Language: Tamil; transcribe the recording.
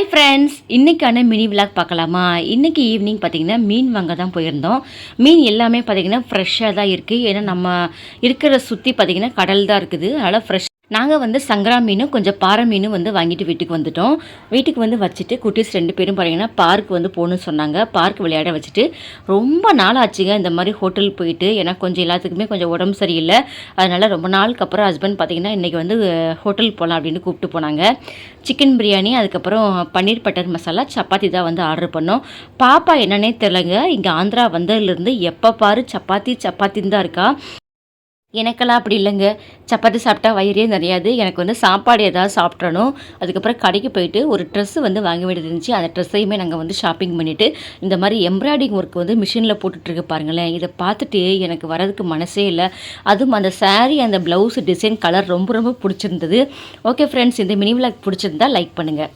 ஹாய் ஃப்ரெண்ட்ஸ், இன்றைக்கான மினி விலாக் பார்க்கலாமா? இன்றைக்கி ஈவினிங் பார்த்திங்கன்னா மீன் வாங்க தான் போயிருந்தோம். மீன் எல்லாமே பார்த்திங்கன்னா ஃப்ரெஷ்ஷாக தான் இருக்குது. ஏன்னா நம்ம இருக்கிற சுற்றி பார்த்திங்கன்னா கடல் தான் இருக்குது. அதனால் ஃப்ரெஷ் நாங்கள் சங்கரா மீனும் கொஞ்சம் பாறை மீனும் வாங்கிட்டு வீட்டுக்கு வந்துட்டோம். வீட்டுக்கு வச்சுட்டு குட்டீஸ் 2 பேரும் பார்த்தீங்கன்னா பார்க் போகணுன்னு சொன்னாங்க. பார்க் விளையாட வச்சுட்டு ரொம்ப நாள் ஆச்சுங்க இந்த மாதிரி ஹோட்டல் போயிட்டு. ஏன்னா கொஞ்சம் எல்லாத்துக்குமே கொஞ்சம் உடம்பு சரியில்லை. அதனால் ரொம்ப நாளுக்கு அப்புறம் ஹஸ்பண்ட் பார்த்திங்கன்னா இன்றைக்கி ஹோட்டல் போகலாம் அப்படின்னு கூப்பிட்டு போனாங்க. சிக்கன் பிரியாணி, அதுக்கப்புறம் பன்னீர் பட்டர் மசாலா, சப்பாத்தி தான் ஆர்டர் பண்ணோம். பாப்பா என்னன்னே தெரிலங்க, இங்கே ஆந்திரா வந்ததுலேருந்து எப்போ பாரு சப்பாத்தின்னு தான் இருக்கா. எனக்கெல்லாம் அப்படி இல்லைங்க. சப்பாத்தி சாப்பிட்டா வயிறே நிறையாது. எனக்கு சாப்பாடு ஏதாவது சாப்பிட்றணும். அதுக்கப்புறம் கடைக்கு போயிட்டு ஒரு ட்ரெஸ்ஸு வாங்க வேண்டியது இருந்துச்சு. அந்த ட்ரெஸ்ஸையுமே நாங்கள் ஷாப்பிங் பண்ணிவிட்டு இந்த மாதிரி எம்ப்ராய்டிங் ஒர்க் மிஷினில் போட்டுட்ருக்கு பாருங்களேன். இதை பார்த்துட்டு எனக்கு வரதுக்கு மனசே இல்லை. அதுவும் அந்த சாரீ, அந்த ப்ளவுஸ் டிசைன், கலர் ரொம்ப ரொம்ப பிடிச்சிருந்தது. ஓகே ஃப்ரெண்ட்ஸ், இந்த மினி விலாக் பிடிச்சிருந்தா லைக் பண்ணுங்கள்.